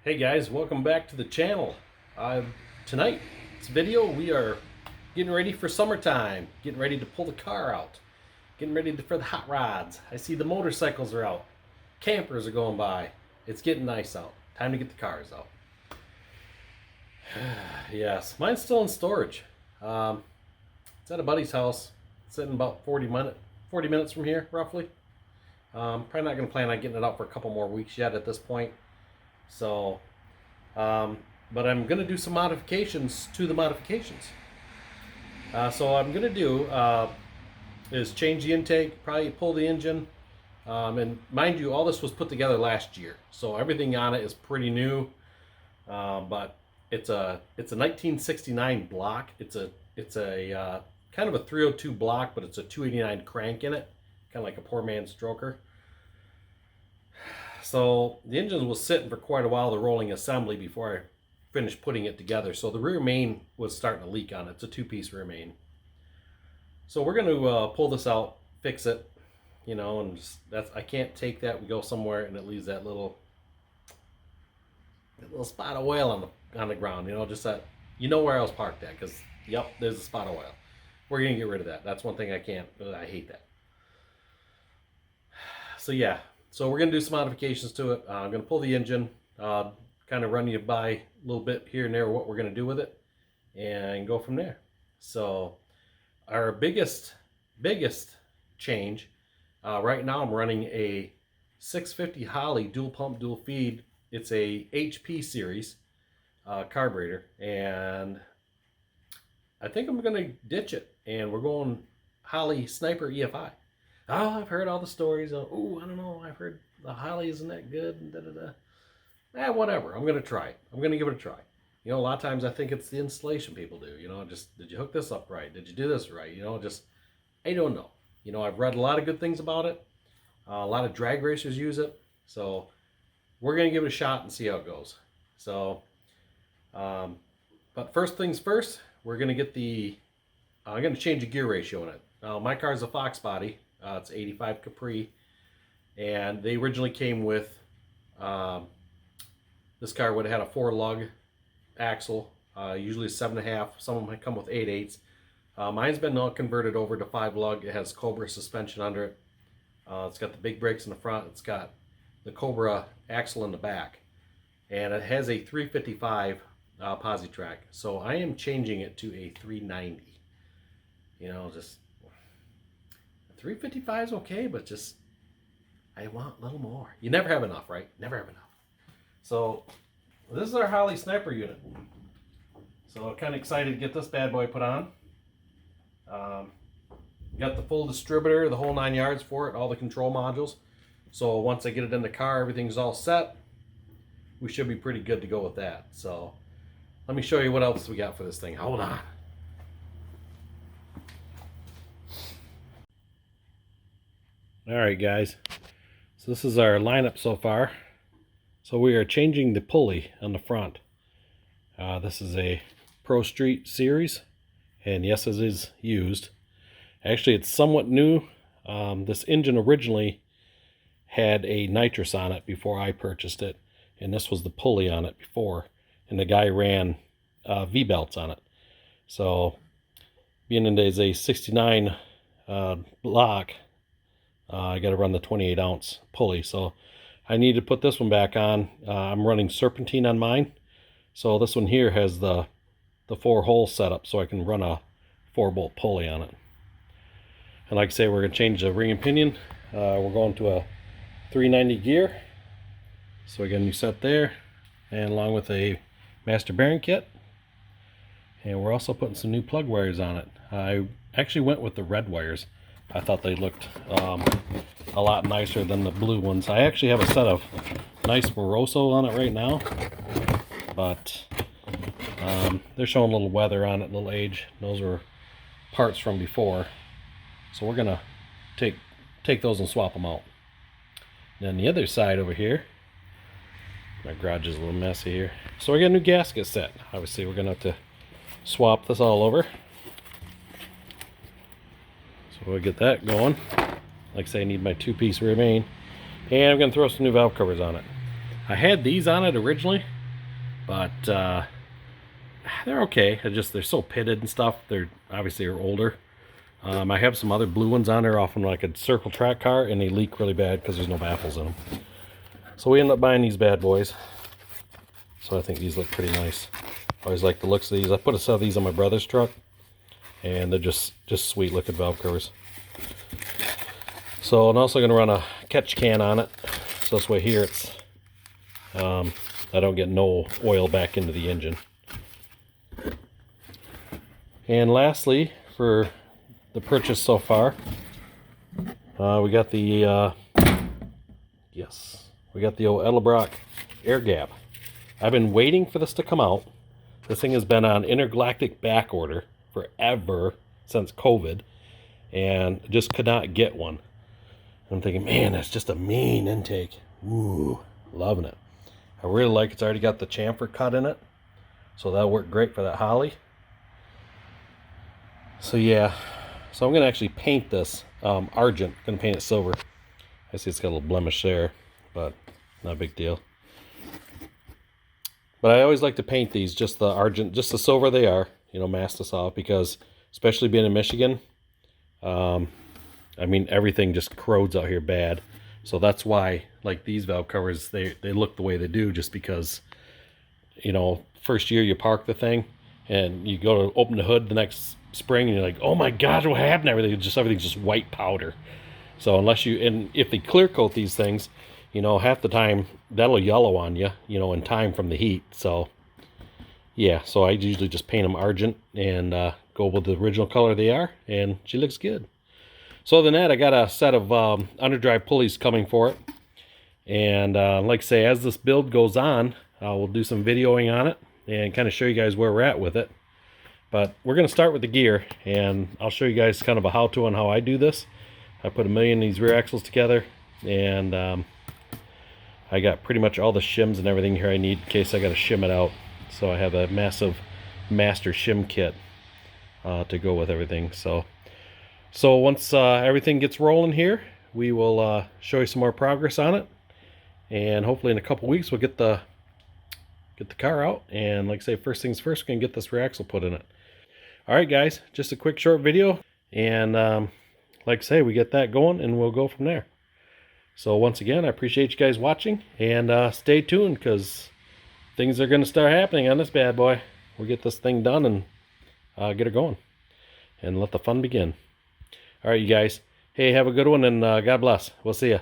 Hey guys, welcome back to the channel. Tonight's video we are getting ready for summertime, getting ready to pull the car out, getting ready for the hot rods. I see the motorcycles are out, campers are going by. It's getting nice out. Time to get the cars out. Yes, mine's still in storage. It's at a buddy's house, sitting about 40 minutes from here, roughly. Probably not going to plan on getting it out for a couple more weeks yet at this point. So, but I'm going to do some modifications to the modifications. So what I'm going to do is change the intake, probably pull the engine. And mind you, all this was put together last year. So everything on it is pretty new. But it's a 1969 block. It's a kind of a 302 block, but it's a 289 crank in it. Kind of like a poor man's stroker. So the engine was sitting for quite a while, the rolling assembly, before I finished putting it together. So the rear main was starting to leak on it. It's a two-piece rear main. So we're going to pull this out, fix it, you know, and I can't take that and go somewhere and it leaves that little spot of oil on the ground, you know, just that, you know where I was parked at, because yep, there's a spot of oil. We're going to get rid of that. That's one thing I hate that. So yeah. So we're going to do some modifications to it. I'm going to pull the engine, kind of run you by a little bit here and there what we're going to do with it, and go from there. So our biggest change, right now I'm running a 650 Holley dual pump, dual feed. It's a HP series carburetor, and I think I'm going to ditch it, and we're going Holley Sniper EFI. Oh, I've heard all the stories. Oh, I don't know. I've heard the Holley isn't that good. And whatever. I'm going to try it. I'm going to give it a try. You know, a lot of times I think it's the installation people do. You know, just, did you hook this up right? Did you do this right? You know, just, I don't know. You know, I've read a lot of good things about it. A lot of drag racers use it. So we're going to give it a shot and see how it goes. So, but first things first, we're going to get I'm going to change the gear ratio in it. Now, my car's a Fox body. It's 85 Capri, and they originally came with this car would have had a 4-lug axle, usually a 7.5. Some of them might come with 8/8. Mine's been all converted over to 5-lug. It has Cobra suspension under it. It's got the big brakes in the front. It's got the Cobra axle in the back, and it has a 355 Positrack. So I am changing it to a 390. You know, just 355 is okay, but just I want a little more. You never have enough, right? Never have enough. So this is our Holley Sniper unit. So I'm kind of excited to get this bad boy put on. Got the full distributor, the whole 9 yards for it, all the control modules. So once I get it in the car, everything's all set. We should be pretty good to go with that. So let me show you what else we got for this thing. Hold on. Alright guys, so this is our lineup so far. So we are changing the pulley on the front. This is a Pro Street series, and yes, it is used. Actually, it's somewhat new. This engine originally had a nitrous on it before I purchased it, and this was the pulley on it before, and the guy ran V-belts on it. So being it is a 69 block, I got to run the 28 ounce pulley, so I need to put this one back on. I'm running serpentine on mine, so this one here has the 4-hole setup, so I can run a 4-bolt pulley on it. And like I say, we're going to change the ring and pinion. We're going to a 390 gear, so we got a new set there, and along with a master bearing kit. And we're also putting some new plug wires on it. I actually went with the red wires. I thought they looked a lot nicer than the blue ones. I actually have a set of nice Moroso on it right now, but they're showing a little weather on it, a little age. Those were parts from before, so we're gonna take those and swap them out. And then the other side over here, my garage is a little messy here, so we got a new gasket set. Obviously we're gonna have to swap this all over. So we'll get that going. Like I say, I need my 2-piece rear main. And I'm going to throw some new valve covers on it. I had these on it originally, but they're okay. They're so pitted and stuff. They're obviously are older. I have some other blue ones on there off of like a circle track car, and they leak really bad because there's no baffles in them. So we ended up buying these bad boys. So I think these look pretty nice. I always like the looks of these. I put a set of these on my brother's truck, and they're just sweet looking valve covers. So I'm also going to run a catch can on it, so this way here it's I don't get no oil back into the engine. And lastly, for the purchase so far, we got the old Edelbrock Air Gap. I've been waiting for this to come out. This thing has been on intergalactic back order forever, since COVID, and just could not get one. I'm thinking, man, that's just a mean intake. Ooh, loving it. I really like it's already got the chamfer cut in it, so that'll work great for that Holley. So yeah, so I'm gonna actually paint this argent. I'm gonna paint it silver. I see it's got a little blemish there, but not a big deal. But I always like to paint these just the argent, just the silver they are, you know, mask this off, because especially being in Michigan, I mean, everything just corrodes out here bad. So that's why, like, these valve covers, they look the way they do, just because, you know, first year you park the thing and you go to open the hood the next spring and you're like, oh my gosh, what happened? Everything's just white powder. So if they clear coat these things, you know, half the time that'll yellow on you, you know, in time from the heat. So yeah, so I usually just paint them argent and go with the original color they are, and she looks good. So other than that, I got a set of underdrive pulleys coming for it. And like I say, as this build goes on, we'll do some videoing on it and kind of show you guys where we're at with it. But we're going to start with the gear, and I'll show you guys kind of a how-to on how I do this. I put 1 million of these rear axles together, and I got pretty much all the shims and everything here I need in case I got to shim it out. So I have a massive master shim kit to go with everything. So once everything gets rolling here, we will show you some more progress on it, and hopefully in a couple weeks we'll get the car out, and like I say, first things first, we're gonna get this rear axle put in it. All right guys, just a quick short video, and like I say, we get that going and we'll go from there. So once again, I appreciate you guys watching, and stay tuned, because things are going to start happening on this bad boy. We'll get this thing done and get it going, and let the fun begin. All right, you guys. Hey, have a good one, and God bless. We'll see ya.